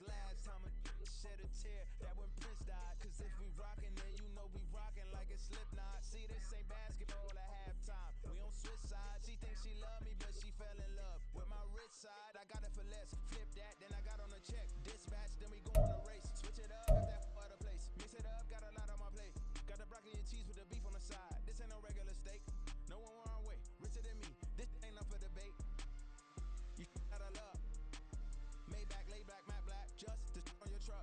Last time I shed a tear, that when Prince died. Cause if we rockin', then you know we rockin' like a Slipknot. See, this ain't basketball at halftime. We on switch sides. She thinks she love me, but she fell in love with my rich side. I got it for less. Flip that, then I got on a check. Dispatch, then we go on a race. Switch it up if that other place. Mix it up, got a lot on my plate. Got the broccoli and cheese with the beef on the side. This ain't no regular steak. No one wrong way. Richer than me. This ain't up for debate. You got a love. Maybach, laid back, matte black, just to on your truck.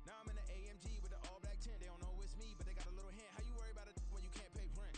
Now I'm in the AMG with the all black tint. They don't know it's me, but they got a little hint. How you worry about it when you can't pay rent?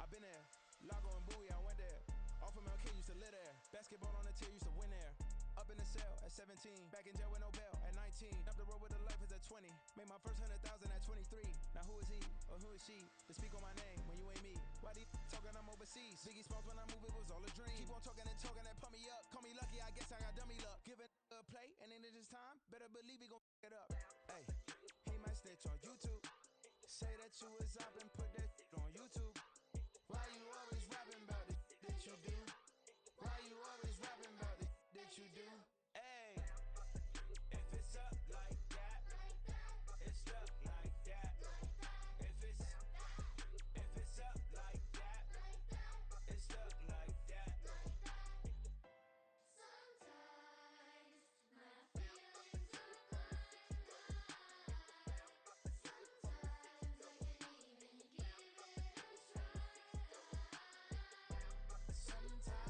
I've been there. Lago and Bowie, I went there. Off of MLK, used to live there. Basketball on the tier, used to win there. Up in the cell at 17. Back in jail with no bail at 19. Up the road with the life is at 20. Made my first 100,000 at 23. Now who is he or who is she to speak on my name when you ain't me? Why they talking I'm overseas? Biggie Smalls when I move, it was all a dream. Keep on talking and pump me up. Call me lucky, I guess I got dummy luck. Give it a play and then it's time. Better believe he gon' it up. Hey, he might snitch on YouTube. Say that you was up and put that on YouTube. Why you always rapping about the that you do? Why you always rapping about the that you do? Hey, if it's up like that, it's stuck like that. If it's up like that, it's stuck like that. Sometimes my feelings are blind. Sometimes I can't even give it a try. Sometimes I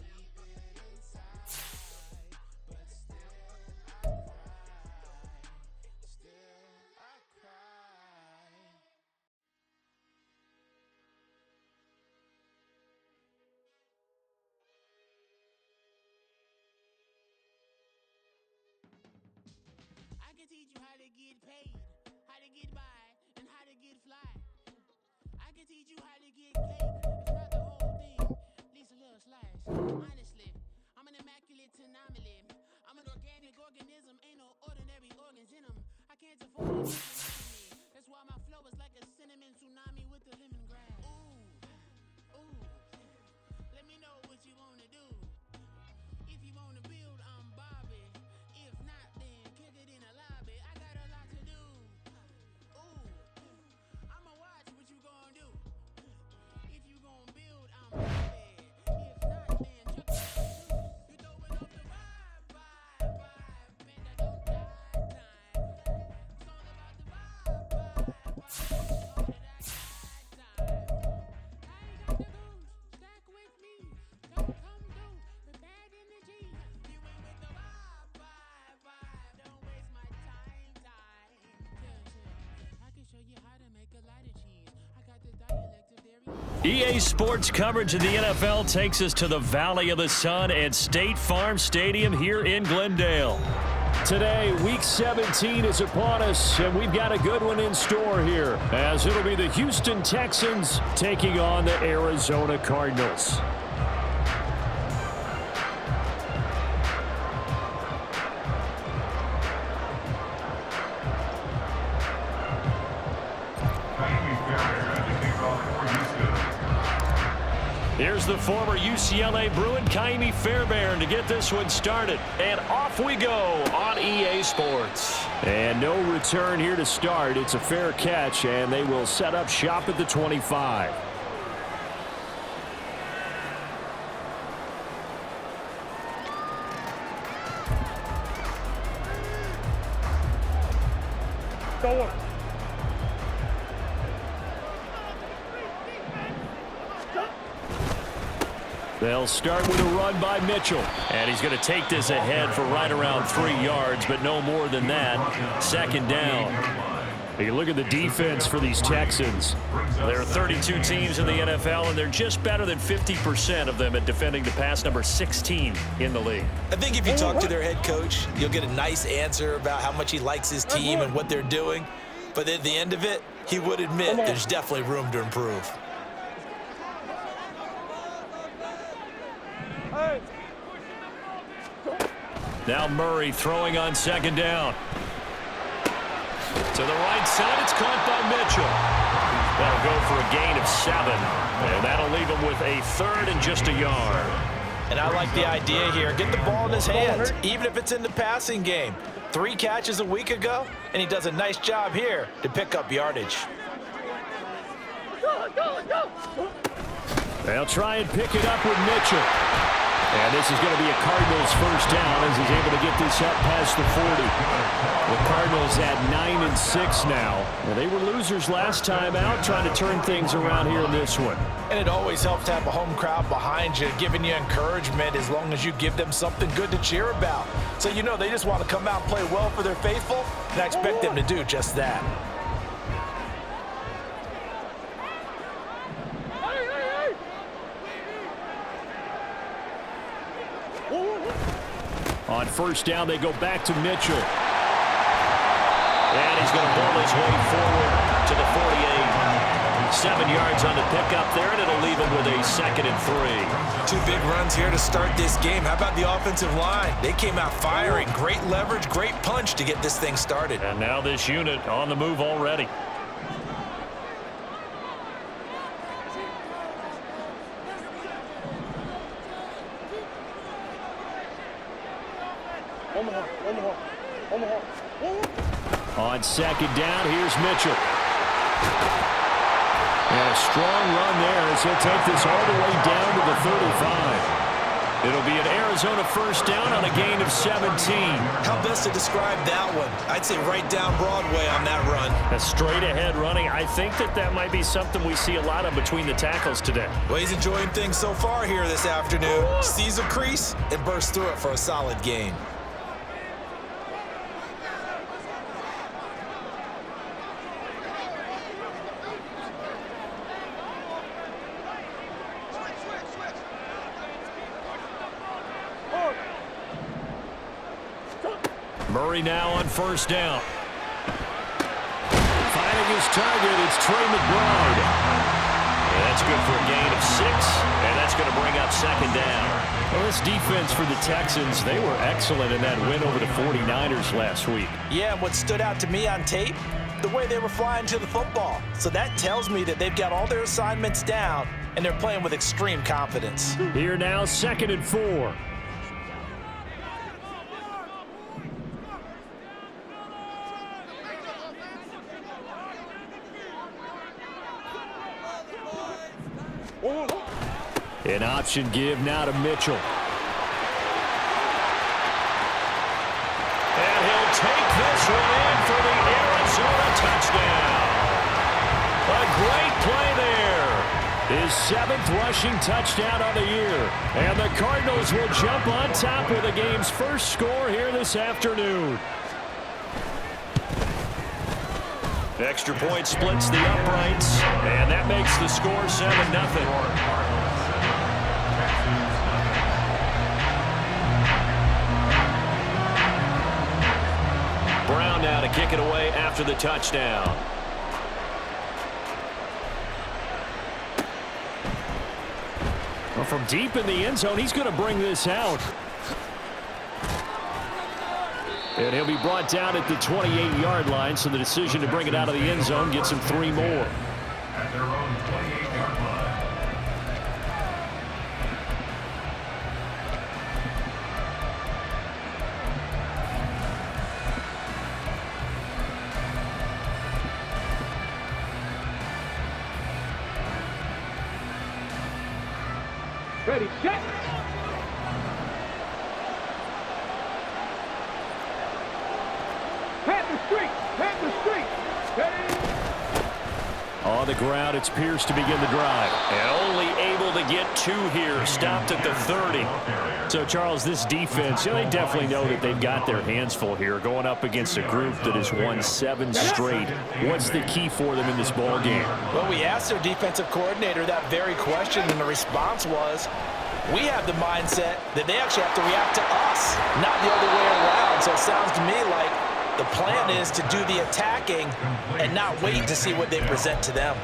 keep it inside, but still I cry. Still I cry. I can teach you how to get paid, how to get by, and how to get fly. I can teach you how to get cake, if not the whole thing, at least a little slice. Honestly, I'm an immaculate anomaly. I'm an organic organism, ain't no ordinary organs in them. I can't afford to get me. That's why my flow is like a cinnamon tsunami with the lemongrass. Ooh, ooh, let me know what you wanna do. If you wanna build, I'm Bobby. If not, then kick it in the lobby. I got a lot to do. Ooh, I'ma watch what you gon' do. If you gon' build, I'm Bobby. If not, then chuck it loose. You throwing off the vibe. Man, that don't die time. It's all about the vibe. All that I got time. I ain't got the goose. Stack with me. Don't come through with bad energy. You ain't with the vibe. Don't waste my time. I can show you how to make a lot of cheese. I got the dialect of dairy. EA Sports coverage of the NFL takes us to the Valley of the Sun at State Farm Stadium here in Glendale. Today, Week 17 is upon us, and we've got a good one in store here, as it'll be the Houston Texans taking on the Arizona Cardinals. Here's the former UCLA Bruin, Kaimi Fairbairn, to get this one started. And off we go on EA Sports. And no return here to start. It's a fair catch, and they will set up shop at the 25. Go. They'll start with a run by Mitchell. And he's going to take this ahead for right around 3 yards, but no more than that. Second down. You look at the defense for these Texans. There are 32 teams in the NFL, and they're just better than 50% of them at defending the pass, number 16 in the league. I think if you talk to their head coach, you'll get a nice answer about how much he likes his team and what they're doing. But at the end of it, he would admit there's definitely room to improve. Now Murray throwing on second down. To the right side, it's caught by Mitchell. That'll go for a gain of 7. And that'll leave him with a third and just a yard. And I like the idea here. Get the ball in his hands, even if it's in the passing game. 3 catches a week ago, and he does a nice job here to pick up yardage. They'll try and pick it up with Mitchell. And this is going to be a Cardinals first down as he's able to get this up past the 40. The Cardinals at 9-6 now. Well, they were losers last time out, trying to turn things around here in this one. And it always helps to have a home crowd behind you, giving you encouragement as long as you give them something good to cheer about. So you know they just want to come out and play well for their faithful, and I expect them to do just that. On first down, they go back to Mitchell. And he's going to pull his way forward to the 48. 7 yards on the pickup there, and it'll leave him with a 2nd and 3. 2 big runs here to start this game. How about the offensive line? They came out firing. Great leverage, great punch to get this thing started. And now this unit on the move already. On 2nd down, here's Mitchell. And a strong run there as he'll take this all the way down to the 35. It'll be an Arizona first down on a gain of 17. How best to describe that one? I'd say right down Broadway on that run. A straight ahead running. I think that might be something we see a lot of between the tackles today. Well, he's enjoying things so far here this afternoon. Sees a crease and bursts through it for a solid gain. Murray now on first down. Finding his target, it's Trey McBride. And that's good for a gain of 6, and that's going to bring up 2nd down. Well, this defense for the Texans, they were excellent in that win over the 49ers last week. Yeah, and what stood out to me on tape, the way they were flying to the football. So that tells me that they've got all their assignments down, and they're playing with extreme confidence. Here now, 2nd and 4. An option give now to Mitchell. And he'll take this one in for the Arizona touchdown. A great play there. His 7th rushing touchdown on the year. And the Cardinals will jump on top with the game's first score here this afternoon. Extra point splits the uprights, and that makes the score 7-0. Brown now to kick it away after the touchdown. Well, from deep in the end zone, he's going to bring this out. And he'll be brought down at the 28-yard line, so the decision to bring it out of the end zone gets him 3 more. At their own 28-yard line. Ready, set. On the ground, it's Pierce to begin the drive. And only able to get 2 here, stopped at the 30. So, Charles, this defense, they definitely know that they've got their hands full here, going up against a group that has won 7 straight. What's the key for them in this ball game? Well, we asked their defensive coordinator that very question, and the response was, we have the mindset that they actually have to react to us, not the other way around. So it sounds to me like the plan is to do the attacking and not wait to see what they present to them.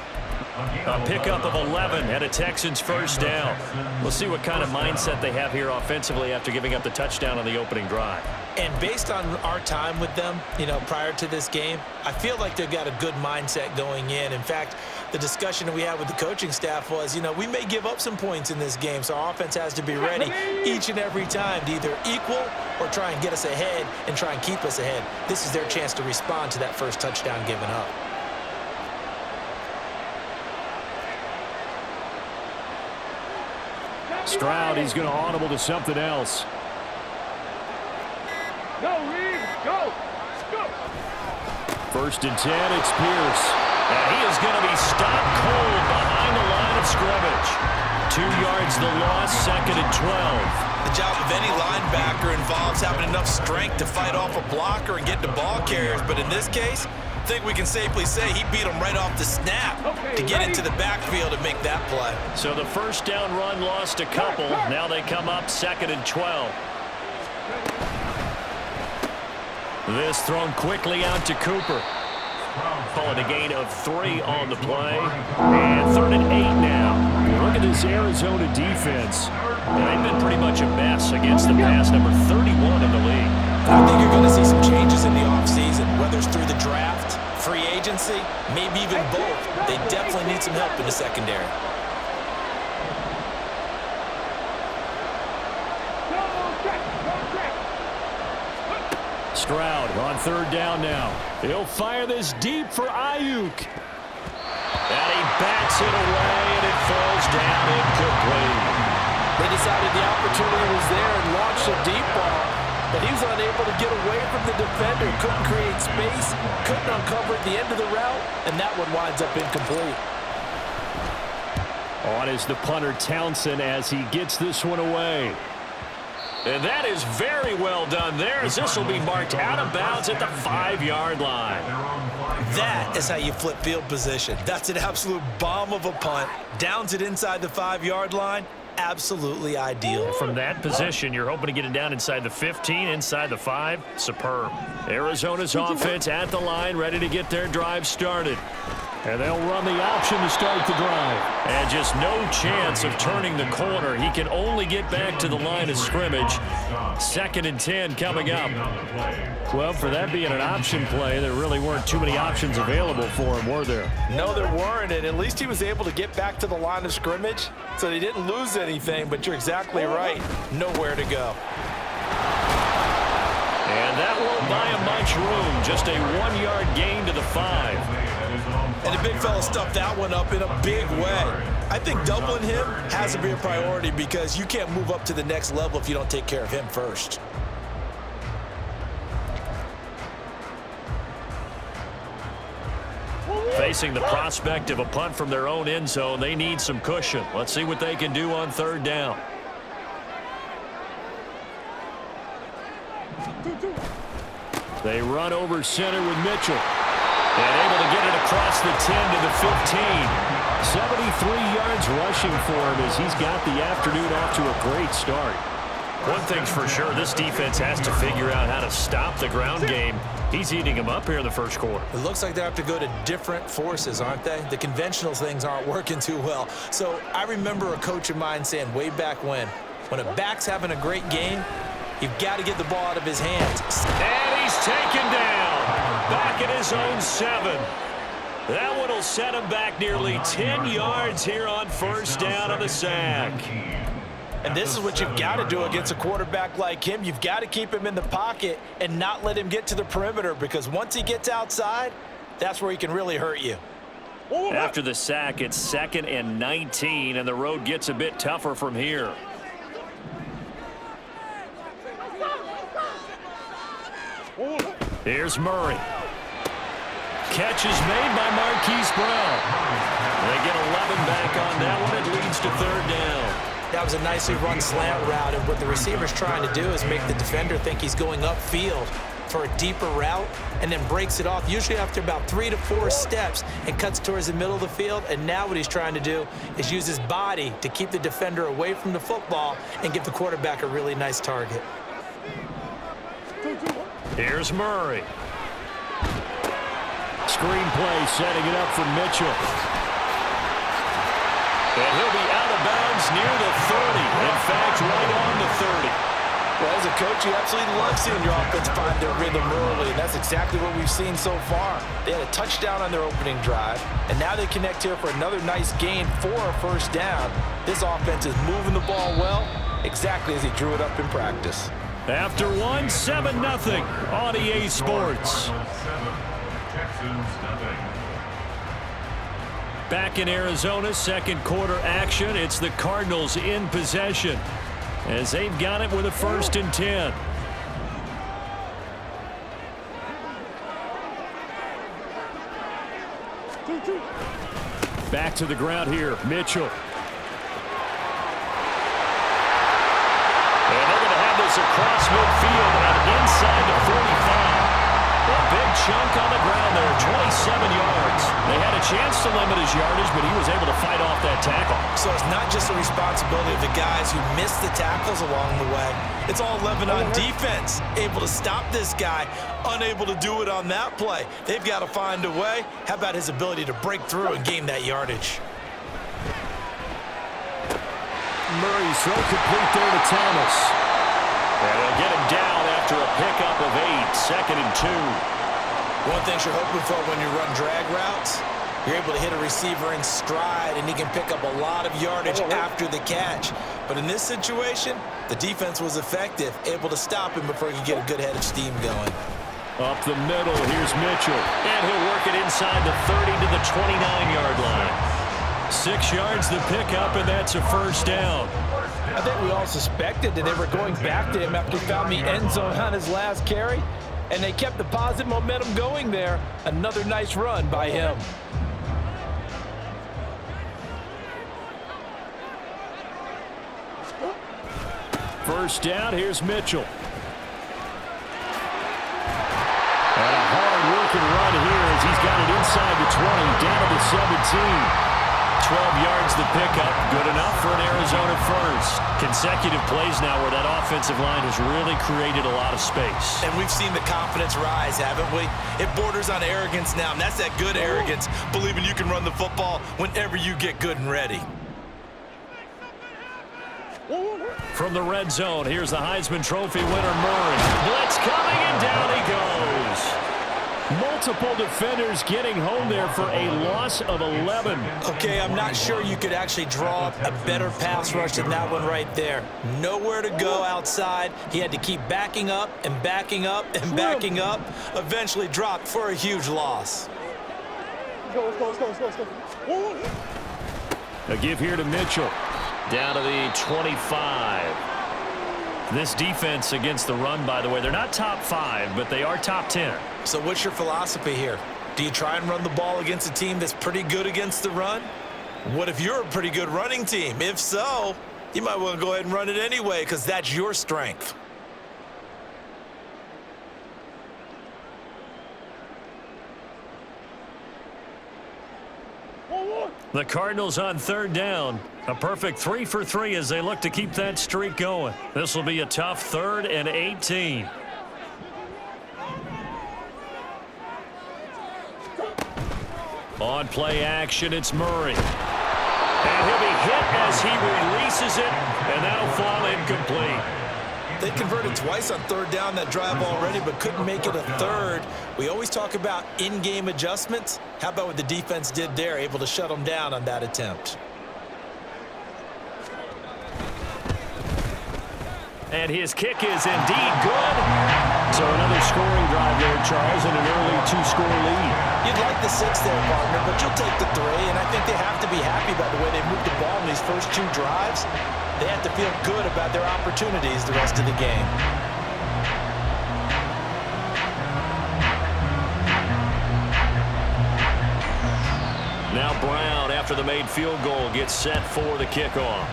A pickup of 11 and a Texans first down. We'll see what kind of mindset they have here offensively after giving up the touchdown on the opening drive. And based on our time with them, prior to this game, I feel like they've got a good mindset going in. In fact, the discussion that we had with the coaching staff was, we may give up some points in this game, so our offense has to be ready each and every time to either equal or try and get us ahead and try and keep us ahead. This is their chance to respond to that first touchdown given up. Stroud, he's going to audible to something else. Go, Reed, go, go. First and 10, it's Pierce. And he is going to be stopped cold behind the line of scrimmage. 2 yards the loss, second and 12. The job of any linebacker involves having enough strength to fight off a blocker and get to ball carriers. But in this case, I think we can safely say he beat him right off the snap to get into the backfield and make that play. So the first down run lost a couple. Now they come up second and 12. This thrown quickly out to Cooper. Call it a gain of 3 on the play. And third and 8 now. Look at this Arizona defense. They've been pretty much a mess against the pass, number 31 in the league. I think you're going to see some changes in the offseason, whether it's through the draft, free agency, maybe even both. They definitely need some help in the secondary. Stroud on third down now. He'll fire this deep for Ayuk. And he bats it away, and it falls down incomplete. They decided the opportunity was there and launched a deep ball, but he was unable to get away from the defender, couldn't create space, couldn't uncover at the end of the route, and that one winds up incomplete. On is the punter Townsend as he gets this one away. And that is very well done there, as this will be marked out of bounds at the 5-yard line. That is how you flip field position. That's an absolute bomb of a punt. Downs it inside the 5-yard line. Absolutely ideal. From that position, you're hoping to get it down inside the 15, inside the 5. Superb. Arizona's offense at the line, ready to get their drive started. And they'll run the option to start the drive. And just no chance of turning the corner. He can only get back to the line of scrimmage. Second and 10 coming up. Well, for that being an option play, there really weren't too many options available for him, were there? No, there weren't, and at least he was able to get back to the line of scrimmage, so they didn't lose anything, but you're exactly right. Nowhere to go. And that won't buy him much room. Just a 1-yard gain to the 5. And the big fella stuffed that one up in a big way. I think doubling him has to be a priority because you can't move up to the next level if you don't take care of him first. Facing the prospect of a punt from their own end zone, they need some cushion. Let's see what they can do on third down. They run over center with Mitchell. And able to get it across the 10 to the 15. 73 yards rushing for him as he's got the afternoon off to a great start. One thing's for sure, this defense has to figure out how to stop the ground game. He's eating them up here in the first quarter. It looks like they have to go to different forces, aren't they? The conventional things aren't working too well. So I remember a coach of mine saying way back when a back's having a great game, you've got to get the ball out of his hands. And he's taken down. Back at his own 7. That one will set him back nearly 10 yards here on first down on the sack. And this is what you've got to do against a quarterback like him. You've got to keep him in the pocket and not let him get to the perimeter because once he gets outside, that's where he can really hurt you. After the sack, it's 2nd and 19, and the road gets a bit tougher from here. Here's Murray. Catch is made by Marquise Brown. They get 11 back on that one. It leads to third down. That was a nicely run slant route, and what the receiver's trying to do is make the defender think he's going upfield for a deeper route and then breaks it off, usually after about 3 to 4 steps, and cuts towards the middle of the field. And now what he's trying to do is use his body to keep the defender away from the football and give the quarterback a really nice target. Here's Murray. Screenplay setting it up for Mitchell. And he'll be out of bounds near the 30. In fact, right on the 30. Well, as a coach, you absolutely love seeing your offense find their rhythm early, and that's exactly what we've seen so far. They had a touchdown on their opening drive, and now they connect here for another nice gain for a first down. This offense is moving the ball well, exactly as he drew it up in practice. After 7-0 on EA Sports. Back in Arizona, second quarter action. It's the Cardinals in possession as they've got it with a 1st and 10. Back to the ground here, Mitchell. And they're going to have this across midfield and inside the 45. A big chunk on the ground there, 27 yards. They had a chance to limit his yardage, but he was able to fight off that tackle. So it's not just the responsibility of the guys who missed the tackles along the way. It's all 11 on defense, able to stop this guy, unable to do it on that play. They've got to find a way. How about his ability to break through and gain that yardage? Murray's throw complete there to Thomas. And they'll get him down after a pickup of 8, 2nd and 2. One thing you're hoping for when you run drag routes, you're able to hit a receiver in stride, and he can pick up a lot of yardage after the catch. But in this situation, the defense was effective, able to stop him before he could get a good head of steam going. Up the middle, here's Mitchell. And he'll work it inside the 30 to the 29-yard line. 6 yards the pickup, and that's a first down. I think we all suspected that they were going back to him after he found the end zone on his last carry, and they kept the positive momentum going there. Another nice run by him. First down, here's Mitchell. And a hard-working run here as he's got it inside the 20, down to the 17. 12 yards the pickup, good enough for an Arizona first. Consecutive plays now where that offensive line has really created a lot of space. And we've seen the confidence rise, haven't we? It borders on arrogance now, and that's that good arrogance, believing you can run the football whenever you get good and ready. From the red zone, here's the Heisman Trophy winner, Murray. Blitz coming, and down he goes. Multiple defenders getting home there for a loss of 11. Okay, I'm not sure you could actually draw up a better pass rush than that one right there. Nowhere to go outside. He had to keep backing up and backing up and backing up. Eventually dropped for a huge loss. A give here to Mitchell. Down to the 25. This defense against the run, by the way, they're not top 5, but they are top 10. So what's your philosophy here? Do you try and run the ball against a team that's pretty good against the run? What if you're a pretty good running team? If so, you might want to go ahead and run it anyway because that's your strength. The Cardinals on 3rd down. A perfect 3 for 3 as they look to keep that streak going. This will be a tough 3rd and 18. On play action, it's Murray. And he'll be hit as he releases it, and that'll fall incomplete. They converted twice on 3rd down that drive already, but couldn't make it a 3rd. We always talk about in-game adjustments. How about what the defense did there, able to shut them down on that attempt? And his kick is indeed good. So another scoring drive there, Charles, and an early 2-score lead. You'd like the 6 there, partner, but you'll take the 3, and I think they have to be happy by the way they moved the ball in these first 2 drives. They have to feel good about their opportunities the rest of the game. Now Brown, after the made field goal, gets set for the kickoff.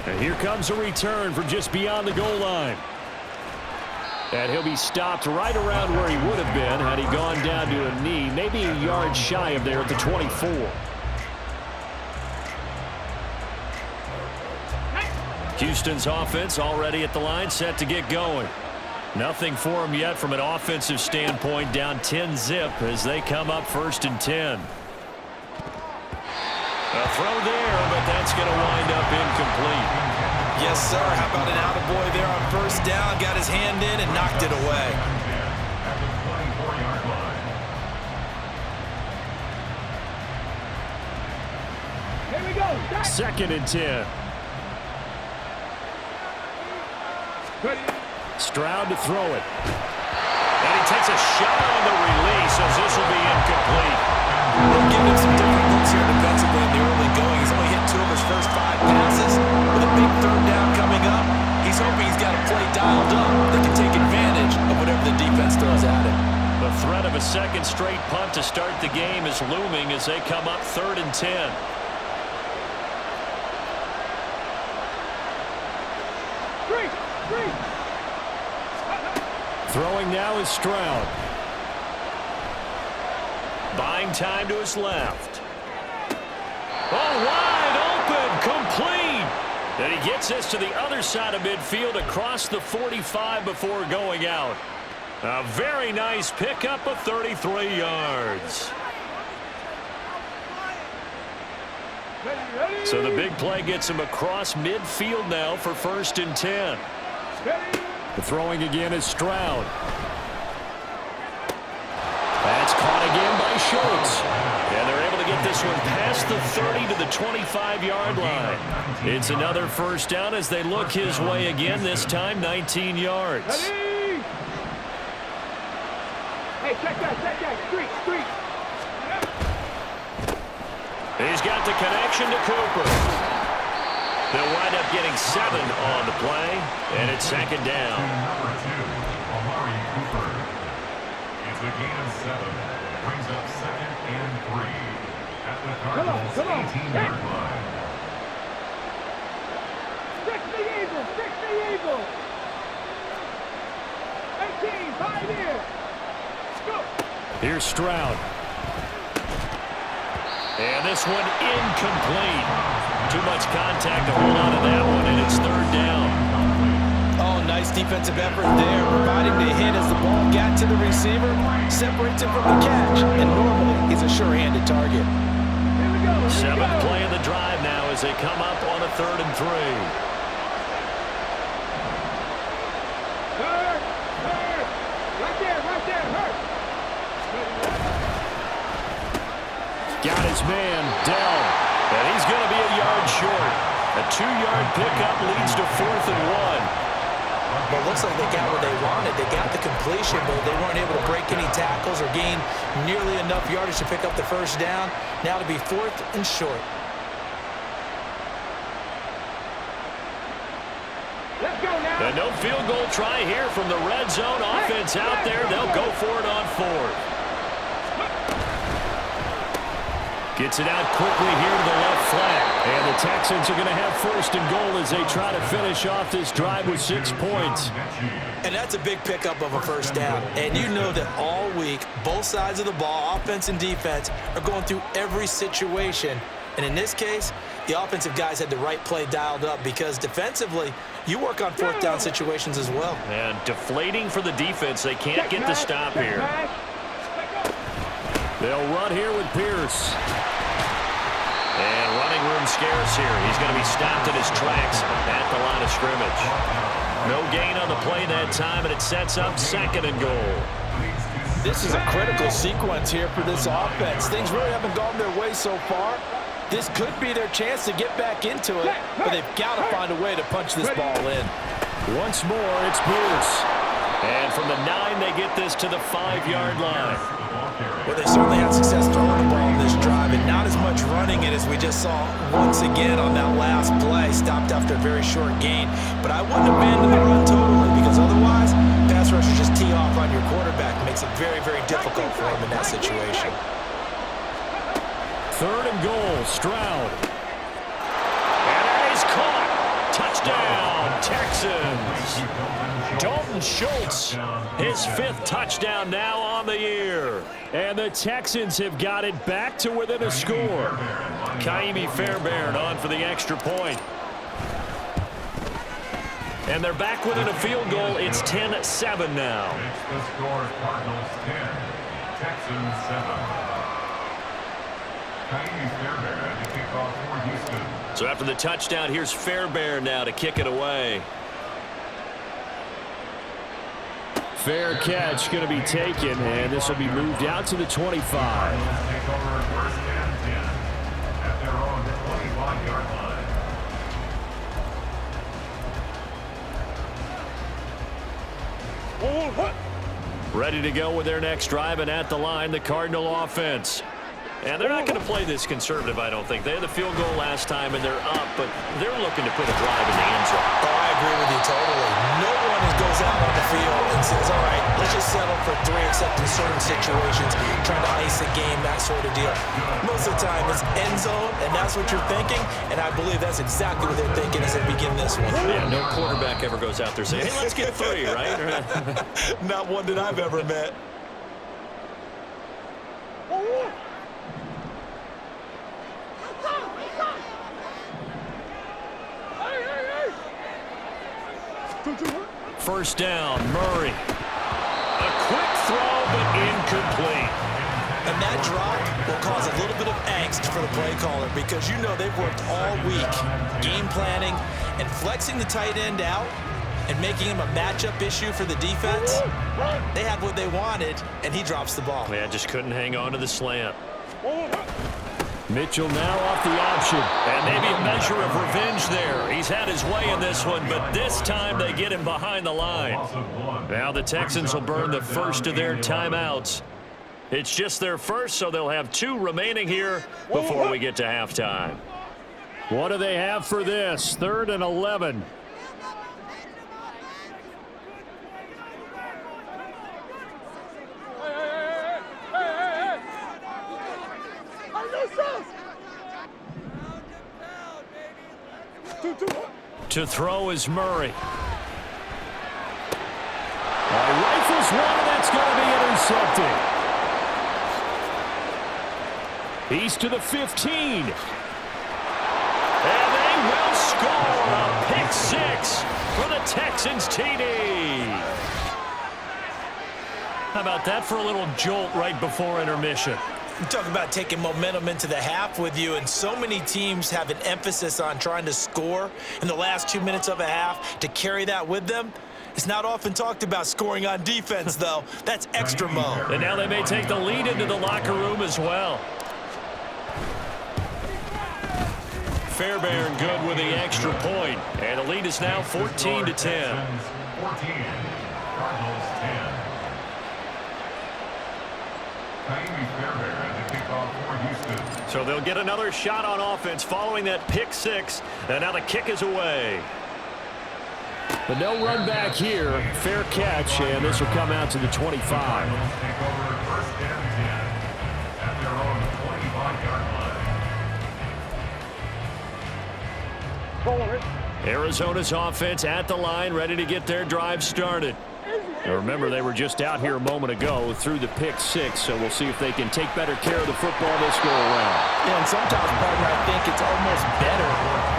And here comes a return from just beyond the goal line. And he'll be stopped right around where he would have been had he gone down to a knee, maybe a yard shy of there at the 24. Houston's offense already at the line, set to get going. Nothing for him yet from an offensive standpoint, down 10-zip as they come up 1st and 10. A throw there, but that's going to wind up incomplete. Yes, sir. How about an attaboy there on first down? Got his hand in and knocked it away. At the 24-yard line. Here we go. Second and 10. Ready. Stroud to throw it. And he takes a shot on the release as this will be incomplete. They're giving him some different looks here defensively in the early going. He's only hit 2 of his first 5 passes. With a big third down coming up, he's hoping he's got a play dialed up that can take advantage of whatever the defense throws at him. The threat of a second straight punt to start the game is looming as they come up 3rd and 10. Throwing now is Stroud. Buying time to his left. Oh, wide open, complete. And he gets this to the other side of midfield across the 45 before going out. A very nice pickup of 33 yards. So the big play gets him across midfield now for 1st and 10. The throwing again is Stroud. That's caught again by Schultz. And they're able to get this one past the 30 to the 25-yard line. It's another first down as they look his way again, this time 19 yards. Ready? Hey, check that. Street. He's got the connection to Cooper. They'll wind up getting 7 on the play, and it's 2nd down. Number 2, Amari Cooper. It's a gain of 7. Brings up 2nd and 3 at the Cardinals' 18-yard line. Fix the eagle. 18, 5 here. Go. Here's Stroud. And this one incomplete. Too much contact to hold on to that one, and it's 3rd down. Oh, nice defensive effort there, providing the hit as the ball got to the receiver, separates him from the catch, and normally he's a sure-handed target. 7th play of the drive now as they come up on a 3rd and 3. Right there, hurt. Got his man, Dell, and he's going to be a yard short. A 2-yard pickup leads to 4th and 1. Well, it looks like they got what they wanted. They got the completion, but they weren't able to break any tackles or gain nearly enough yardage to pick up the first down. Now to be 4th and short. Let's go now. And no field goal try here from the red zone offense out there. They'll go for it on 4th. Gets it out quickly here to the left flat. And the Texans are going to have 1st and goal as they try to finish off this drive with 6 points. And that's a big pickup of a first down. And you know that all week, both sides of the ball, offense and defense, are going through every situation. And in this case, the offensive guys had the right play dialed up because defensively, you work on 4th down situations as well. And deflating for the defense. They can't get the stop here. They'll run here with Pierce. And running room scarce here. He's going to be stopped in his tracks at the line of scrimmage. No gain on the play that time, and it sets up 2nd and goal. This is a critical sequence here for this offense. Things really haven't gone their way so far. This could be their chance to get back into it, but they've got to find a way to punch this ball in. Once more, it's Pierce. And from the 9, they get this to the 5-yard line. Well, they certainly had success throwing the ball in this drive, and not as much running it as we just saw once again on that last play. Stopped after a very short gain. But I wouldn't abandon the run totally because otherwise, pass rushers just tee off on your quarterback. It makes it very, very difficult for him in that situation. 3rd and goal, Stroud. And that is caught. Touchdown, Texans. Dalton Schultz, his 5th touchdown now on the year. And the Texans have got it back to within a score. Kaimi Fairbairn on for the extra point. And they're back within a field goal. It's 10-7 now. It's the score, Cardinals 10, Texans 7. Fairbairn to kick off for Houston. So after the touchdown, here's Fairbairn now to kick it away. Fair catch going to be taken, and this will be moved out to the 25. Take over first and 10 at their own 25-yard line. Ready to go with their next drive, and at the line, the Cardinal offense. And they're not going to play this conservative, I don't think. They had the field goal last time, and they're up, but they're looking to put a drive in the end zone. Oh, I agree with you totally. No one goes out on the field and says, all right, let's just settle for 3, except in certain situations, trying to ice a game, that sort of deal. Most of the time, it's end zone, and that's what you're thinking, and I believe that's exactly what they're thinking as they begin this one. Yeah, no quarterback ever goes out there saying, hey, let's get 3, right? Not one that I've ever met. First down, Murray. A quick throw, but incomplete. And that drop will cause a little bit of angst for the play caller because you know they've worked all week game planning and flexing the tight end out and making him a matchup issue for the defense. They had what they wanted, and he drops the ball. Yeah, just couldn't hang on to the slant. Mitchell now off the option. And maybe a measure of revenge there. He's had his way in this one, but this time they get him behind the line. Now the Texans will burn the first of their timeouts. It's just their first, so they'll have 2 remaining here before we get to halftime. What do they have for this? 3rd and 11. To throw is Murray. Rifles one, and that's going to be intercepted. He's to the 15. And they will score a pick 6 for the Texans TD. How about that for a little jolt right before intermission? You talk about taking momentum into the half with you, and so many teams have an emphasis on trying to score in the last 2 minutes of a half to carry that with them. It's not often talked about scoring on defense, though. That's extra mode. And now they may take the lead into the locker room as well. Fairbairn good with the extra point, and the lead is now 14-10. 14, Cardinals 10. Fairbairn to kick off for Houston. So they'll get another shot on offense following that pick 6, and now the kick is away. But no run back here. Fair catch, and this will come out to the 25. Take over first and 10 at their own 25-yard line. Arizona's offense at the line, ready to get their drive started. Now remember, they were just out here a moment ago through the pick 6, so we'll see if they can take better care of the football this go around. Yeah, and sometimes, partner, I think it's almost better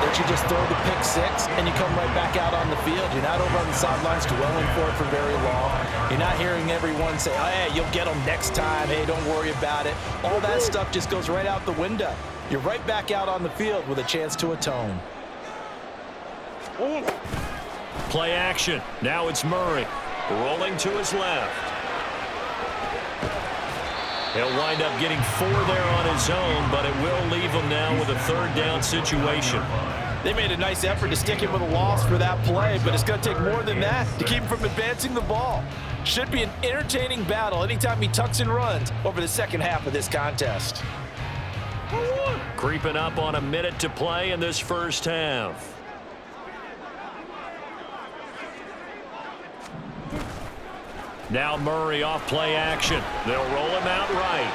that you just throw the pick 6 and you come right back out on the field. You're not over on the sidelines dwelling for it for very long. You're not hearing everyone say, oh, hey, you'll get them next time. Hey, don't worry about it. All that stuff just goes right out the window. You're right back out on the field with a chance to atone. Play action. Now it's Murray. Rolling to his left. He'll wind up getting 4 there on his own, but it will leave him now with a 3rd down situation. They made a nice effort to stick him with a loss for that play, but it's going to take more than that to keep him from advancing the ball. Should be an entertaining battle anytime he tucks and runs over the second half of this contest. Creeping up on a minute to play in this first half. Now Murray off play action. They'll roll him out right.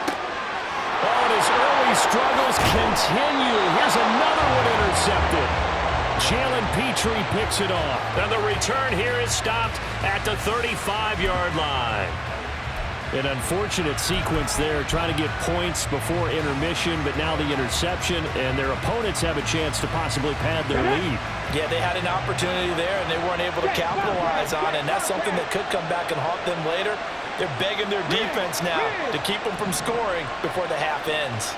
Oh, and his early struggles continue. Here's another one intercepted. Jalen Petrie picks it off. And the return here is stopped at the 35-yard line. An unfortunate sequence there, trying to get points before intermission, but now the interception, and their opponents have a chance to possibly pad their lead. Yeah, they had an opportunity there, and they weren't able to capitalize on it, and that's something that could come back and haunt them later. They're begging their defense now to keep them from scoring before the half ends.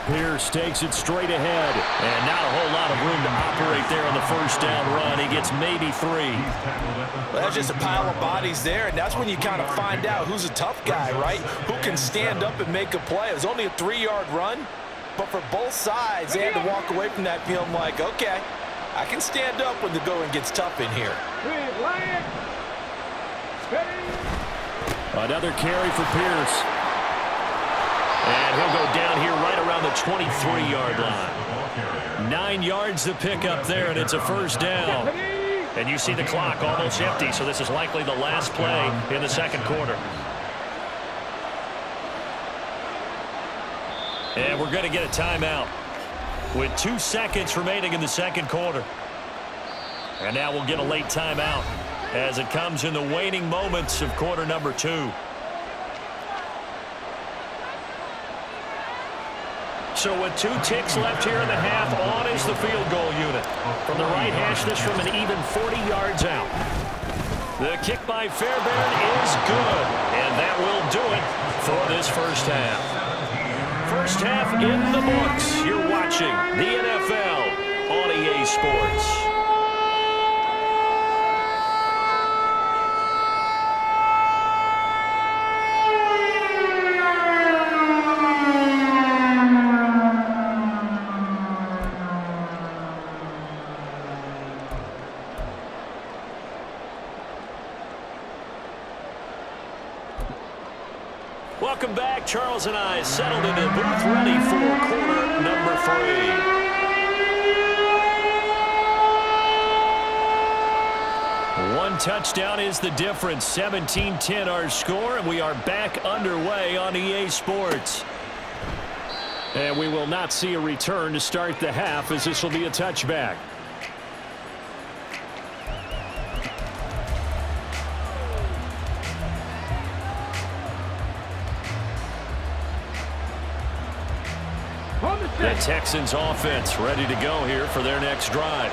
Pierce takes it straight ahead, and not a whole lot of room to operate there on the first down run. He gets maybe 3. Well, that's just a pile of bodies there, and that's when you kind of find out who's a tough guy, right? Who can stand up and make a play. It was only a 3-yard run, but for both sides, they had to walk away from that feeling like, okay, I can stand up when the going gets tough in here. Another carry for Pierce. And he'll go down here right around the 23-yard line. 9 yards to pick up there, and it's a first down. And you see the clock almost empty, so this is likely the last play in the second quarter. And we're going to get a timeout with 2 seconds remaining in the second quarter. And now we'll get a late timeout as it comes in the waning moments of quarter number 2. So with 2 ticks left here in the half, on is the field goal unit. From the right hash, this from an even 40 yards out. The kick by Fairbairn is good, and that will do it for this first half. First half in the books. You're watching the NFL on EA Sports. Welcome back. Charles and I settled into the booth, ready for quarter number 3. 1 touchdown is the difference. 17-10 our score, and we are back underway on EA Sports. And we will not see a return to start the half, as this will be a touchback. The Texans offense ready to go here for their next drive.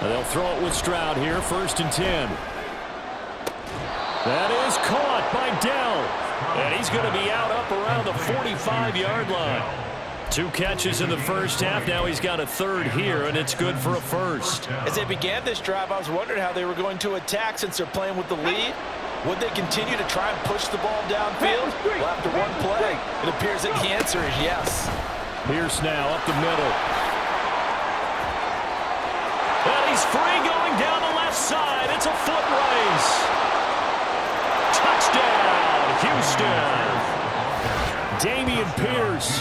And they'll throw it with Stroud here, 1st and 10. That is caught by Dell. And he's going to be out up around the 45-yard line. 2 catches in the first half. Now he's got a 3rd here, and it's good for a 1st. As they began this drive, I was wondering how they were going to attack since they're playing with the lead. Would they continue to try and push the ball downfield? Well, after 1 play, it appears that the answer is yes. Pierce now up the middle. And he's free going down the left side. It's a foot race. Touchdown, Houston. Dameon Pierce,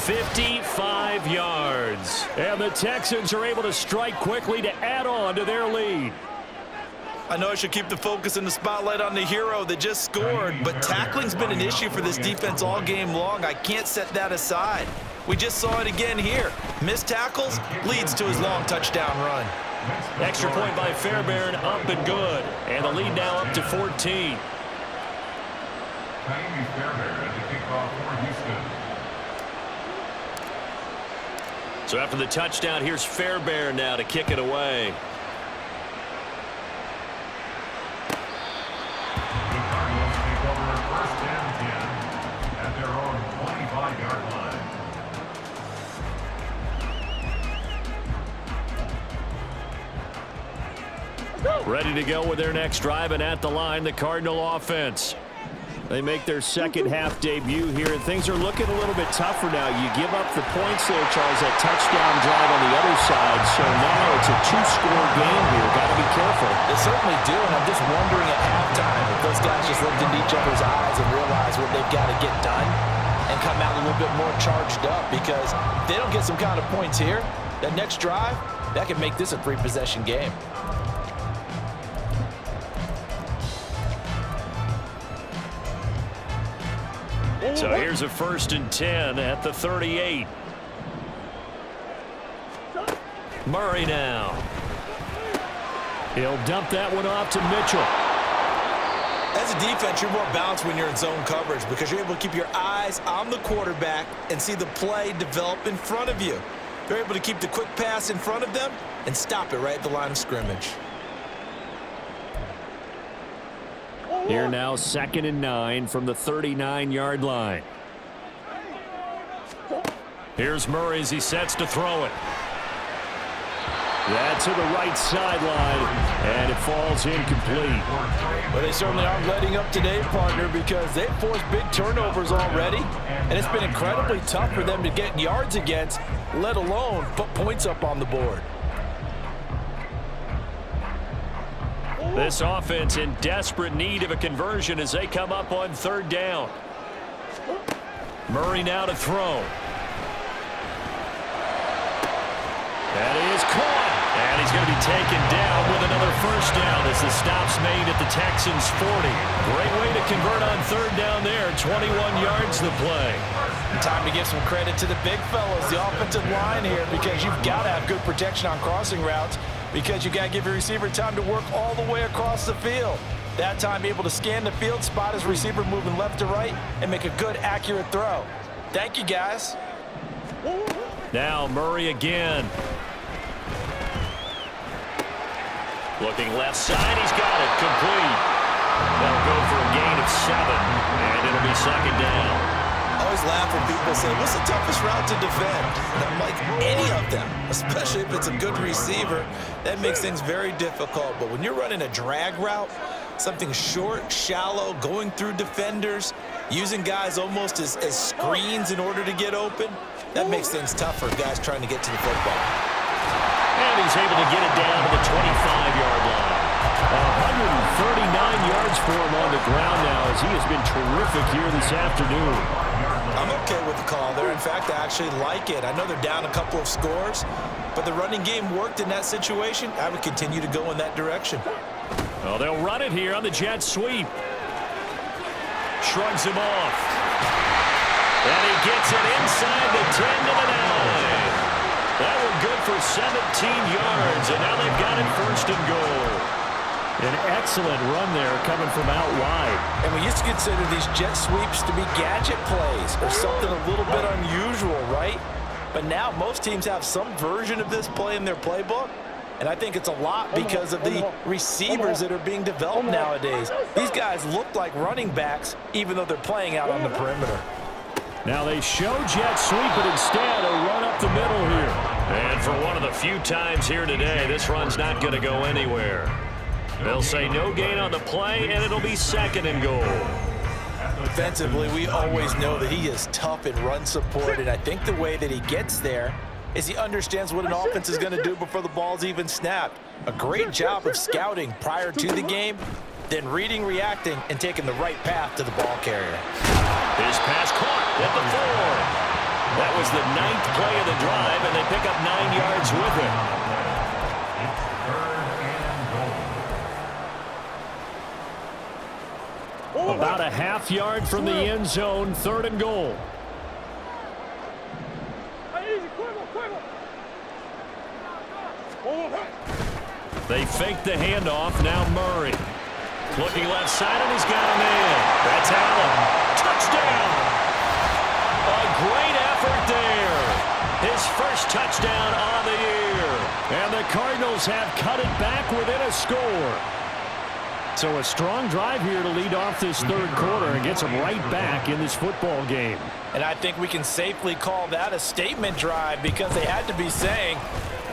55 yards. And the Texans are able to strike quickly to add on to their lead. I know I should keep the focus and the spotlight on the hero that just scored, but tackling's been an issue for this defense all game long. I can't set that aside. We just saw it again here. Missed tackles leads to his long touchdown run. Extra point by Fairbairn, up and good. And the lead now up to 14. So after the touchdown, here's Fairbairn now to kick it away. The Cardinals take over 1st and 10 at their own 25-yard line. Ready to go with their next drive, and at the line, the Cardinal offense. They make their second half debut here, and things are looking a little bit tougher now. You give up the points there, Charles, that touchdown drive on the other side, so now it's a 2-score game here. Got to be careful. They certainly do, and I'm just wondering at halftime if those guys just looked into each other's eyes and realized what they've got to get done and come out a little bit more charged up, because if they don't get some kind of points here, that next drive, that could make this a 3-possession game. So here's a 1st and 10 at the 38. Murray now. He'll dump that one off to Mitchell. As a defense, you're more balanced when you're in zone coverage because you're able to keep your eyes on the quarterback and see the play develop in front of you. They're able to keep the quick pass in front of them and stop it right at the line of scrimmage. Here now, 2nd and 9 from the 39-yard line. Here's Murray as he sets to throw it. That's to the right sideline, and it falls incomplete. Well, they certainly aren't letting up today, partner, because they've forced big turnovers already, and it's been incredibly tough for them to get yards against, let alone put points up on the board. This offense in desperate need of a conversion as they come up on 3rd down. Murray now to throw. That is caught. And he's going to be taken down with another 1st down as the stop's made at the Texans' 40. Great way to convert on 3rd down there. 21 yards the play. Time to give some credit to the big fellas, the offensive line here, because you've got to have good protection on crossing routes, because you got to give your receiver time to work all the way across the field. That time able to scan the field, spot his receiver moving left to right, and make a good, accurate throw. Thank you, guys. Now Murray again. Looking left side, he's got it, complete. That'll go for a gain of 7, and it'll be 2nd down. I always laugh when people say, what's the toughest route to defend? And I'm like, any of them, especially if it's a good receiver. That makes things very difficult. But when you're running a drag route, something short, shallow, going through defenders, using guys almost as screens in order to get open, that makes things tough for guys trying to get to the football. And he's able to get it down to the 25-yard line. 139 yards for him on the ground now as he has been terrific here this afternoon. I'm okay with the call there. In fact, I actually like it. I know they're down a couple of scores, but the running game worked in that situation. I would continue to go in that direction. Well, they'll run it here on the jet sweep. Shrugs him off. And he gets it inside the 10 to the 9. That one good for 17 yards, and now they've got it 1st and goal. An excellent run there coming from out wide. And we used to consider these jet sweeps to be gadget plays or something a little bit unusual, right? But now most teams have some version of this play in their playbook, and I think it's a lot because of the receivers that are being developed nowadays. These guys look like running backs even though they're playing out on the perimeter. Now they show jet sweep, but instead a run up the middle here. And for one of the few times here today, this run's not going to go anywhere. They'll say no gain on the play, and it'll be 2nd and goal. Defensively, we always know that he is tough in run support, and I think the way that he gets there is he understands what an offense is going to do before the ball's even snapped. A great job of scouting prior to the game, then reading, reacting, and taking the right path to the ball carrier. His pass caught at the 4. That was the 9th play of the drive, and they pick up 9 yards with it. About a half yard from the end zone, 3rd and goal. They fake the handoff, now Murray. Looking left side, and he's got a man. That's Allen. Touchdown! A great effort there. His 1st touchdown on the year. And the Cardinals have cut it back within a score. So a strong drive here to lead off this 3rd quarter and gets them right back in this football game. And I think we can safely call that a statement drive because they had to be saying,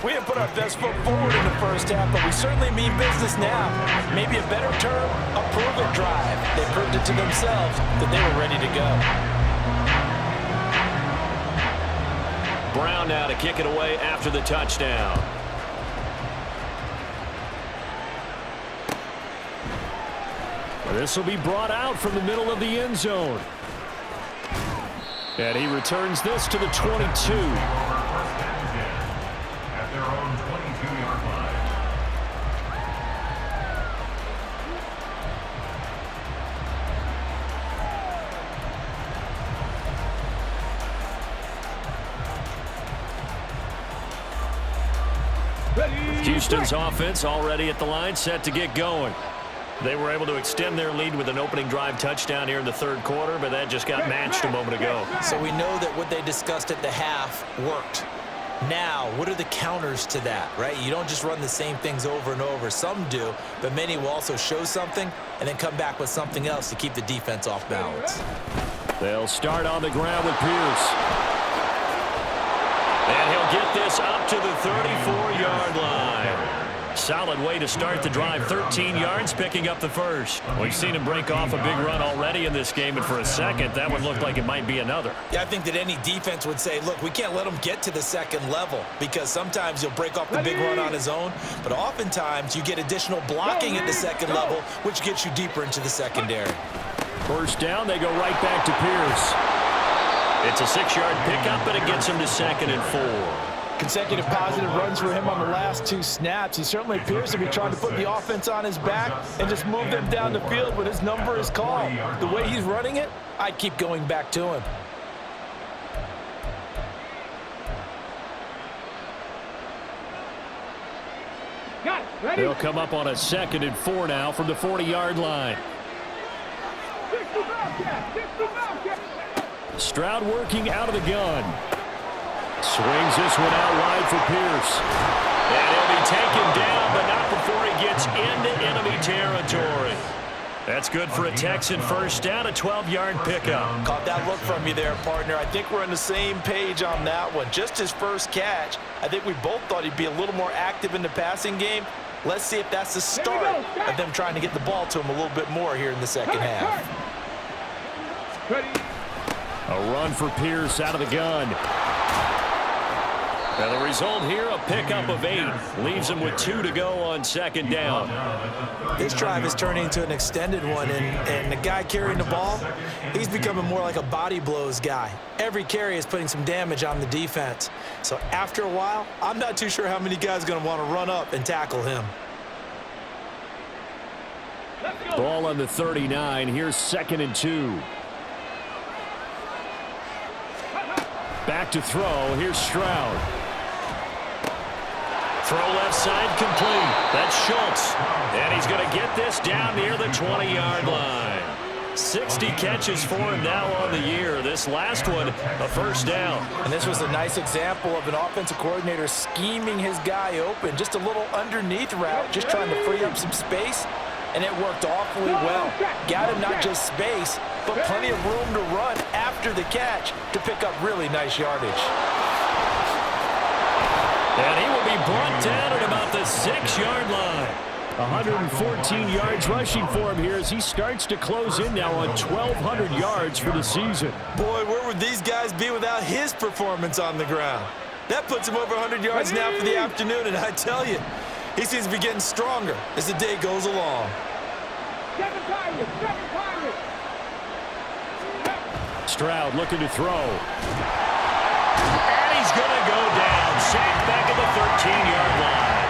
we have put our best foot forward in the 1st half, but we certainly mean business now. Maybe a better term, a prove-it drive. They proved it to themselves that they were ready to go. Brown now to kick it away after the touchdown. This will be brought out from the middle of the end zone. And he returns this to the 22. At their own 22-yard line. Houston's offense already at the line, set to get going. They were able to extend their lead with an opening drive touchdown here in the 3rd quarter, but that just got matched a moment ago. So we know that what they discussed at the half worked. Now, what are the counters to that, right? You don't just run the same things over and over. Some do, but many will also show something and then come back with something else to keep the defense off balance. They'll start on the ground with Pierce. And he'll get this up to the 34-yard line. Solid way to start the drive. 13 yards, picking up the first. We've seen him break off a big run already in this game, and for a second, that one looked like it might be another. Yeah, I think that any defense would say, look, we can't let him get to the second level because sometimes he'll break off the big run on his own, but oftentimes you get additional blocking at the second level, which gets you deeper into the secondary. First down, they go right back to Pierce. It's a 6-yard pickup, and it gets him to 2nd and 4. Consecutive positive runs for him on the last 2 snaps. He certainly appears to be trying to put the offense on his back and just move them down the field, but his number is called. The way he's running it, I'd keep going back to him. They'll come up on a 2nd and 4 now from the 40-yard line. Stroud working out of the gun. Swings this one out wide for Pierce. And he'll be taken down, but not before he gets into enemy territory. That's good for a Texan first down, a 12-yard pickup. Caught that look from you there, partner. I think we're on the same page on that one. Just his first catch, I think we both thought he'd be a little more active in the passing game. Let's see if that's the start of them trying to get the ball to him a little bit more here in the second half. A run for Pierce out of the gun. And the result here, a pickup of 8. Leaves him with 2 to go on 2nd down. This drive is turning into an extended one, and the guy carrying the ball, he's becoming more like a body blows guy. Every carry is putting some damage on the defense. So after a while, I'm not too sure how many guys are going to want to run up and tackle him. Ball on the 39. Here's 2nd and 2. Back to throw. Here's Stroud. Throw left side complete. That's Schultz. And he's going to get this down near the 20-yard line. 60 catches for him now on the year. This last one, a first down. And this was a nice example of an offensive coordinator scheming his guy open. Just a little underneath route, just trying to free up some space. And it worked awfully well. Got him not just space, but plenty of room to run after the catch to pick up really nice yardage. And he will be brought down at about the 6-yard line. 114 yards rushing for him here as he starts to close in now on 1,200 yards for the season. Boy, where would these guys be without his performance on the ground? That puts him over 100 yards now for the afternoon, and I tell you, he seems to be getting stronger as the day goes along. Stroud looking to throw. And he's going to go down. Sacked back at the 13-yard line.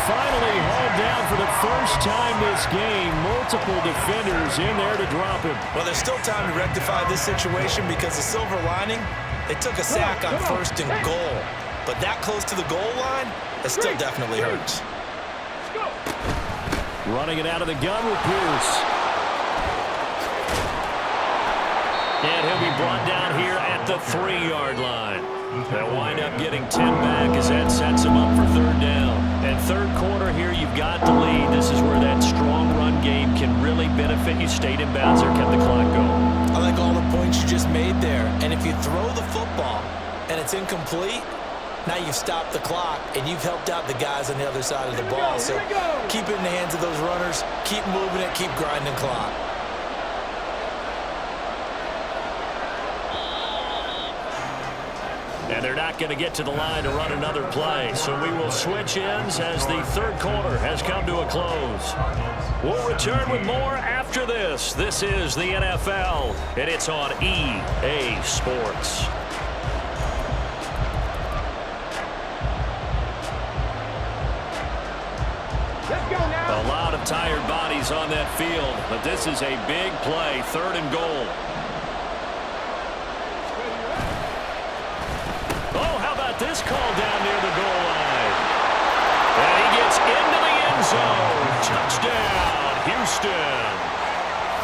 Finally hauled down for the first time this game. Multiple defenders in there to drop him. Well, there's still time to rectify this situation because the silver lining, they took a sack on 1st and goal. But that close to the goal line, it still definitely hurts. Running it out of the gun with Pierce. And he'll be brought down here at the 3-yard line. They'll wind up getting 10 back as that sets him up for 3rd down. And 3rd quarter here, you've got the lead. This is where that strong run game can really benefit you. Stayed in bounds or kept the clock going. I like all the points you just made there. And if you throw the football and it's incomplete, now you've stopped the clock and you've helped out the guys on the other side of the ball. So keep it in the hands of those runners. Keep moving it. Keep grinding clock. And they're not going to get to the line to run another play. So we will switch ends as the 3rd quarter has come to a close. We'll return with more after this. This is the NFL, and it's on EA Sports. A lot of tired bodies on that field, but this is a big play, 3rd and goal. Oh, how about this call down near the goal line? And he gets into the end zone. Touchdown, Houston.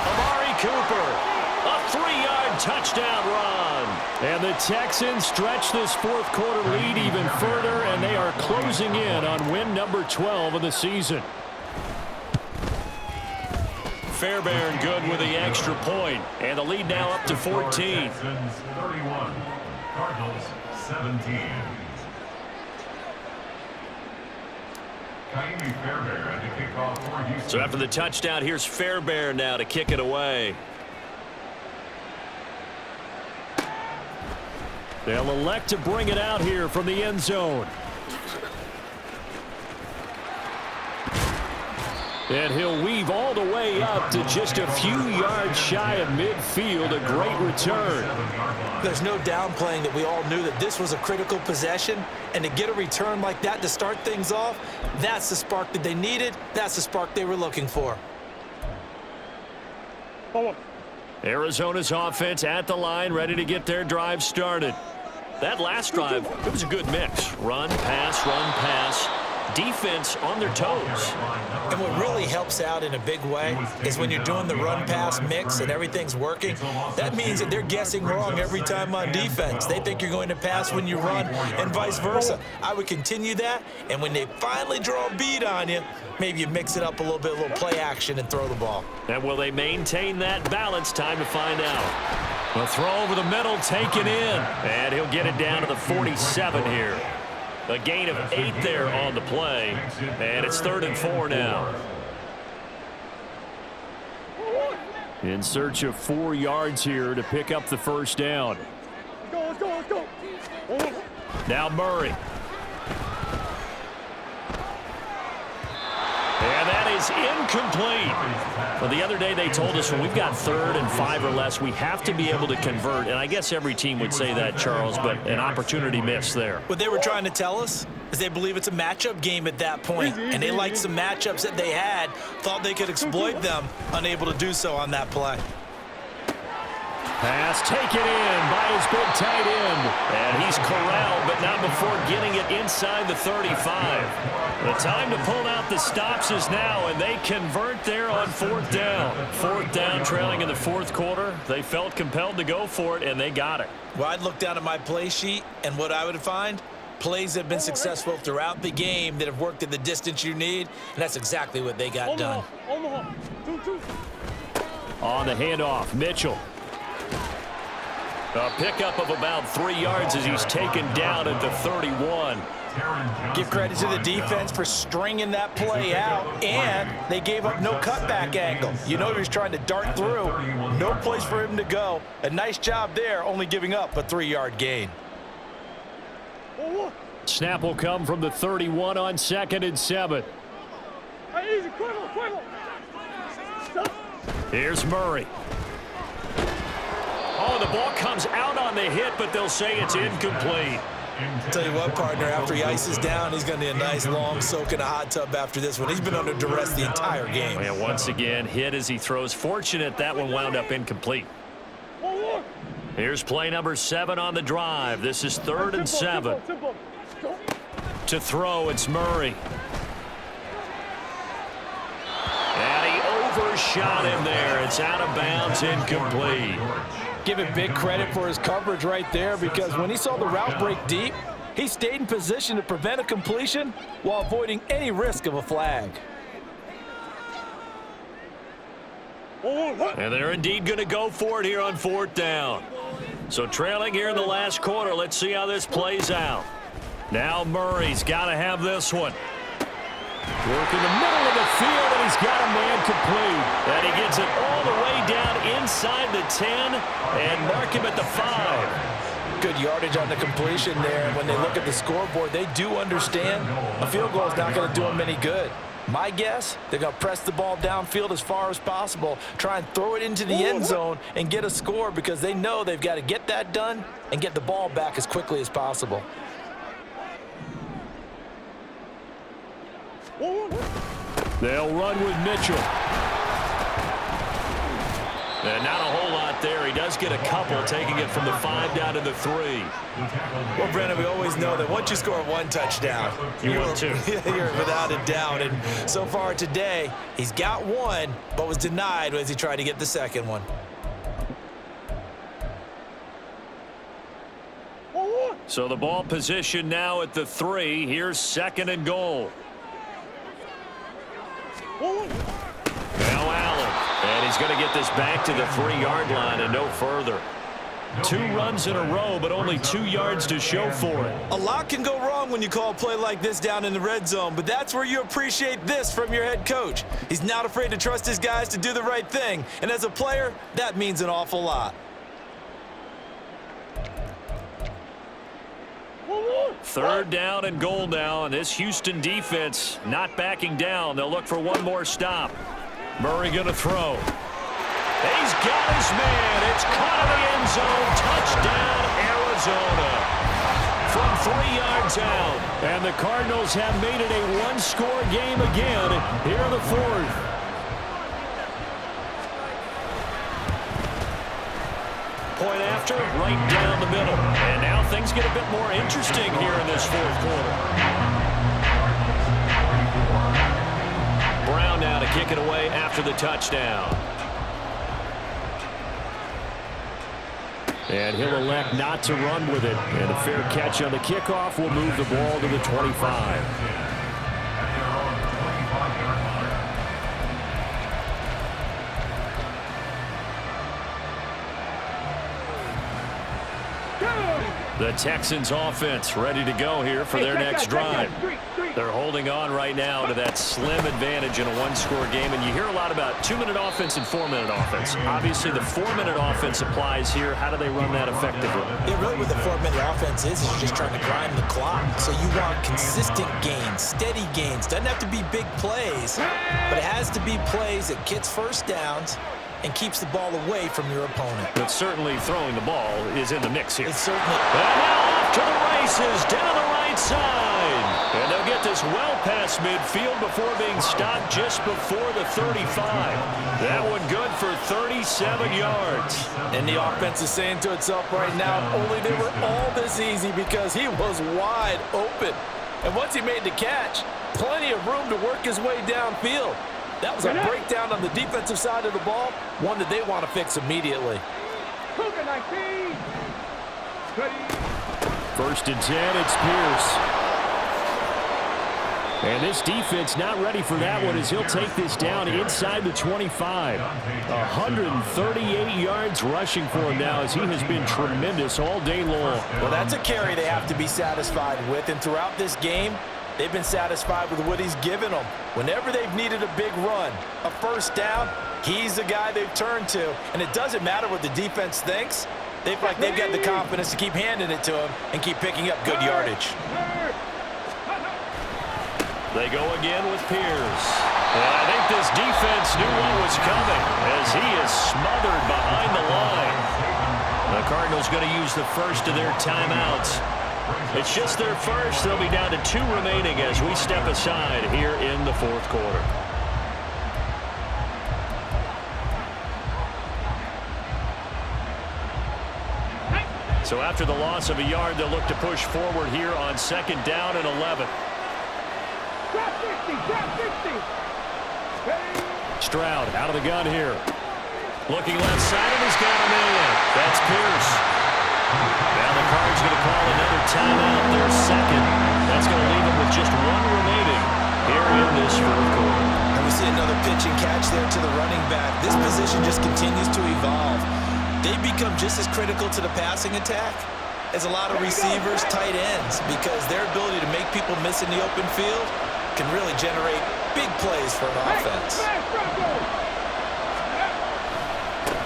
Amari Cooper. A 3-yard touchdown run. And the Texans stretch this fourth quarter lead even further, and they are closing in on win number 12 of the season. Fairbairn good with the extra point, and the lead now up to 14. Texans 31, Cardinals 17. Fairbairn to kick off for Houston. So after the touchdown, here's Fairbairn now to kick it away. They'll elect to bring it out here from the end zone. And he'll weave all the way up to just a few yards shy of midfield. A great return. There's no downplaying that we all knew that this was a critical possession, and to get a return like that to start things off, that's the spark that they needed. That's the spark they were looking for. Arizona's offense at the line, ready to get their drive started. That last drive, it was a good mix. Run, pass. Defense on their toes. And what really helps out in a big way is when you're doing the run-pass mix and everything's working, that means that they're guessing wrong every time on defense. They think you're going to pass when you run and vice versa. I would continue that, and when they finally draw a bead on you, maybe you mix it up a little play action and throw the ball. And will they maintain that balance? Time to find out. A throw over the middle, taken in. And he'll get it down to the 47 here. A gain of 8 there on the play. And it's 3rd and 4 now. In search of 4 yards here to pick up the first down. Let's go. Now Murray. And that is incomplete. Well, the other day they told us when we've got 3rd and 5 or less, we have to be able to convert. And I guess every team would say that, Charles, but an opportunity missed there. What they were trying to tell us is they believe it's a matchup game at that point, and they liked some matchups that they had, thought they could exploit them, unable to do so on that play. Pass taken in by his big tight end. And he's corralled, but not before getting it inside the 35. The time to pull out the stops is now, and they convert there on 4th down. 4th down, trailing in the 4th quarter. They felt compelled to go for it, and they got it. Well, I'd look down at my play sheet, and what I would find, plays that have been successful throughout the game that have worked at the distance you need, and that's exactly what they got done. On the handoff, Mitchell. A pickup of about 3 yards as he's taken down at the 31. Give credit to the defense for stringing that play out, and they gave up no cutback angle. You know he was trying to dart through. No place for him to go. A nice job there, only giving up a 3-yard gain. Snap will come from the 31 on 2nd and 7. Here's Murray. Oh, the ball comes out on the hit, but they'll say it's incomplete. Tell you what, partner, after he ices down, he's going to need a nice long soak in a hot tub after this one. He's been under duress the entire game. And once again, hit as he throws. Fortunate that one wound up incomplete. Here's play number 7 on the drive. This is 3rd and 7. To throw, it's Murray. And he overshot him there. It's out of bounds, incomplete. Give him big credit for his coverage right there, because when he saw the route break deep, he stayed in position to prevent a completion while avoiding any risk of a flag. And they're indeed going to go for it here on 4th down. So trailing here in the last quarter, let's see how this plays out. Now Murray's got to have this one. Work in the middle of the field, and he's got a man complete. And he gets it all the way down inside the 10 and mark him at the 5. Good yardage on the completion there. And when they look at the scoreboard, they do understand a field goal is not going to do them any good. My guess, they're going to press the ball downfield as far as possible, try and throw it into the end zone and get a score, because they know they've got to get that done and get the ball back as quickly as possible. They'll run with Mitchell. And not a whole lot there. He does get a couple, taking it from the 5 down to the 3. Well, Brennan, we always know that once you score 1 touchdown, You will too. You're without a doubt. And so far today, he's got 1, but was denied as he tried to get the second one. So the ball position now at the 3. Here's 2nd and goal. Now Allen. And he's going to get this back to the 3-yard line and no further. 2 runs in a row, but only 2 yards to show for it. A lot can go wrong when you call a play like this down in the red zone, but that's where you appreciate this from your head coach. He's not afraid to trust his guys to do the right thing, and as a player, that means an awful lot. 3rd down and goal now, and this Houston defense not backing down. They'll look for one more stop. Murray going to throw. He's got his man. It's caught in the end zone. Touchdown, Arizona. From 3 yards out. And the Cardinals have made it a 1-score game again here in the 4th. Point after, right down the middle. And now things get a bit more interesting here in this 4th quarter. Brown now to kick it away after the touchdown. And he'll elect not to run with it. And a fair catch on the kickoff will move the ball to the 25. The Texans offense ready to go here for their next drive. They're holding on right now to that slim advantage in a 1-score game. And you hear a lot about 2-minute offense and 4-minute offense. Obviously, the 4-minute offense applies here. How do they run that effectively? Yeah, really what the 4-minute offense is you're just trying to grind the clock. So you want consistent gains, steady gains. Doesn't have to be big plays, but it has to be plays that gets first downs and keeps the ball away from your opponent. But certainly throwing the ball is in the mix here. It's certainly. And now off to the races down the right side. And they'll get this well past midfield before being stopped just before the 35. That one good for 37 yards. And the offense is saying to itself right now, only they were all this easy because he was wide open. And once he made the catch, plenty of room to work his way downfield. That was a breakdown on the defensive side of the ball, one that they want to fix immediately. 1st and 10, it's Pierce. And this defense not ready for that one as he'll take this down inside the 25. 138 yards rushing for him now as he has been tremendous all day long. Well, that's a carry they have to be satisfied with, and throughout this game, they've been satisfied with what he's given them. Whenever they've needed a big run, a first down, he's the guy they've turned to. And it doesn't matter what the defense thinks. They feel like they've got the confidence to keep handing it to him and keep picking up good yardage. They go again with Pierce. And I think this defense knew what was coming as he is smothered behind the line. The Cardinals going to use the first of their timeouts. It's just their first. They'll be down to 2 remaining as we step aside here in the 4th quarter. So after the loss of a yard, they'll look to push forward here on 2nd down and 11. Stroud out of the gun here. Looking left side, and he's got a man. That's Pierce. Now the Cards going to call another timeout, their 2nd. That's going to leave them with just 1 remaining here in this 4th quarter. And we see another pitch and catch there to the running back. This position just continues to evolve. They become just as critical to the passing attack as a lot of receivers, tight ends, because their ability to make people miss in the open field can really generate big plays for an offense.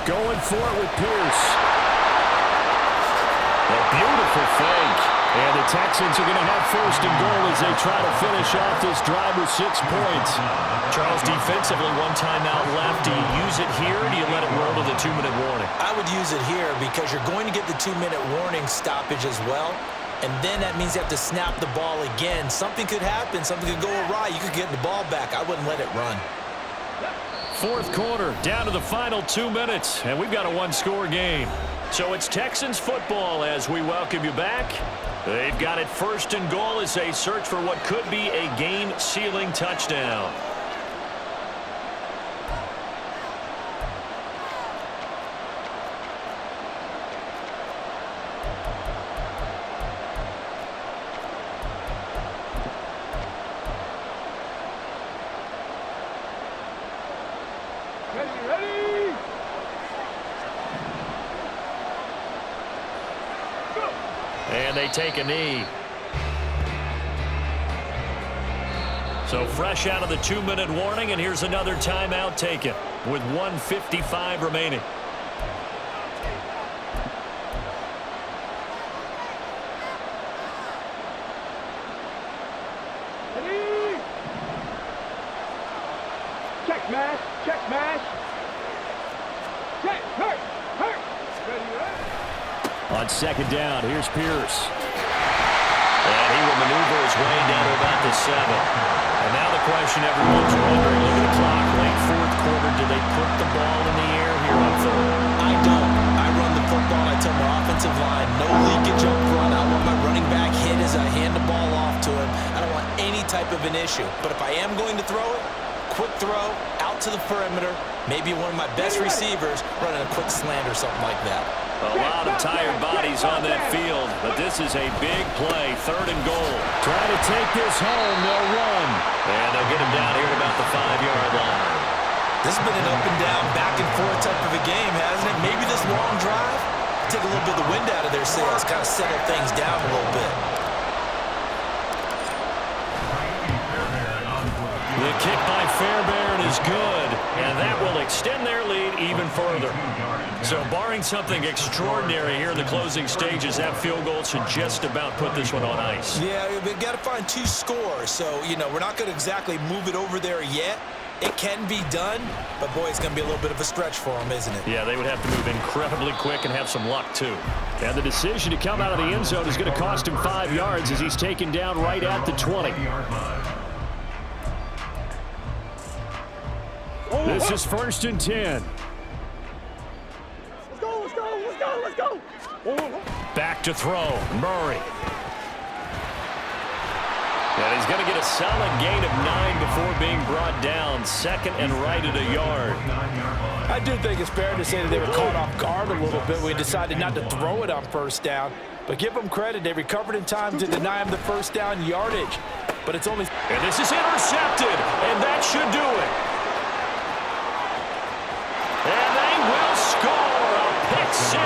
Going for it with Pierce. A beautiful fake. And the Texans are going to have 1st and goal as they try to finish off this drive with 6 points. Charles, defensively, 1 timeout left. Do you use it here, or do you let it roll to the 2-minute warning? I would use it here because you're going to get the 2-minute warning stoppage as well. And then that means you have to snap the ball again. Something could happen. Something could go awry. You could get the ball back. I wouldn't let it run. 4th quarter, down to the final 2 minutes, and we've got a 1-score game. So it's Texans football as we welcome you back. They've got it 1st and goal as they search for what could be a game-sealing touchdown. Ready. And they take a knee. So fresh out of the 2-minute warning, and here's another timeout taken with 1:55 remaining. Ready. Check smash. Check smash. Check. Hurt. Hurt. Ready. On second down, here's Pierce. And he will maneuver his way down to about the 7. And now the question everyone's wondering, look at the clock, late fourth quarter, do they put the ball in the air here on third? I don't. I run the football. I tell my offensive line, no leakage up front. I want my running back hit as I hand the ball off to him. I don't want any type of an issue. But if I am going to throw it, quick throw, out to the perimeter, maybe one of my best receivers running a quick slant or something like that. A lot of tired bodies on that field, but this is a big play, 3rd and goal. Trying to take this home, they'll run. And they'll get him down here at about the 5-yard line. This has been an up and down, back and forth type of a game, hasn't it? Maybe this long drive, take a little bit of the wind out of their sails, kind of settle things down a little bit. The kick by Fairbairn is good, and that will extend their lead even further. So barring something extraordinary here in the closing stages, that field goal should just about put this one on ice. Yeah, we've got to find 2 scores. So, we're not going to exactly move it over there yet. It can be done, but, boy, it's going to be a little bit of a stretch for them, isn't it? Yeah, they would have to move incredibly quick and have some luck, too. And the decision to come out of the end zone is going to cost him 5 yards as he's taken down right at the 20. This is 1st and 10. Let's go. Back to throw, Murray. And he's going to get a solid gain of 9 before being brought down. 2nd and right at a yard. I do think it's fair to say that they were caught off guard a little bit. We decided not to throw it on 1st down. But give them credit. They recovered in time to deny him the 1st down yardage. But it's only... And this is intercepted, and that should do it. And they will score a pick 6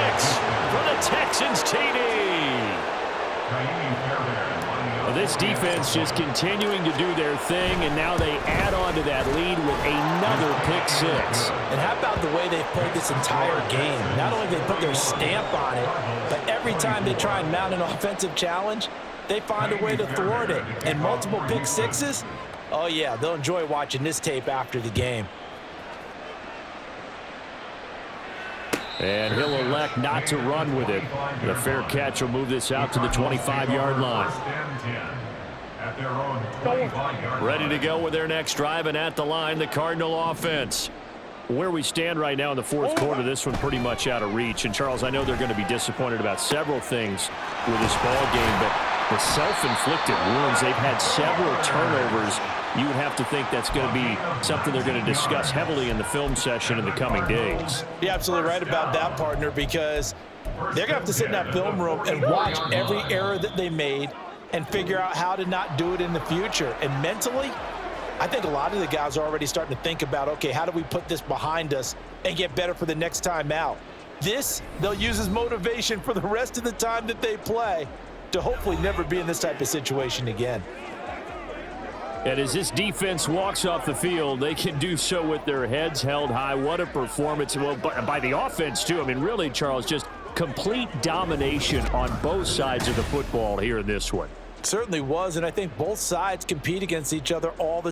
for the Texans TD. This defense just continuing to do their thing, and now they add on to that lead with another pick 6. And how about the way they've played this entire game? Not only they put their stamp on it, but every time they try and mount an offensive challenge, they find a way to thwart it. And multiple pick 6s, oh yeah, they'll enjoy watching this tape after the game. And he'll elect not to run with it. The fair catch will move this out to the 25-yard line. Ready to go with their next drive, and at the line, the Cardinal offense. Where we stand right now in the 4th quarter, this one pretty much out of reach. And, Charles, I know they're going to be disappointed about several things with this ball game, but the self-inflicted wounds, they've had several turnovers. You would have to think that's going to be something they're going to discuss heavily in the film session in the coming days. You're absolutely right about that, partner, because they're going to have to sit in that film room and watch every error that they made and figure out how to not do it in the future. And mentally, I think a lot of the guys are already starting to think about, okay, how do we put this behind us and get better for the next time out? This, they'll use as motivation for the rest of the time that they play to hopefully never be in this type of situation again. And as this defense walks off the field, they can do so with their heads held high. What a performance. Well, by the offense, too. I mean, really, Charles, just complete domination on both sides of the football here in this one. Certainly was, and I think both sides compete against each other all the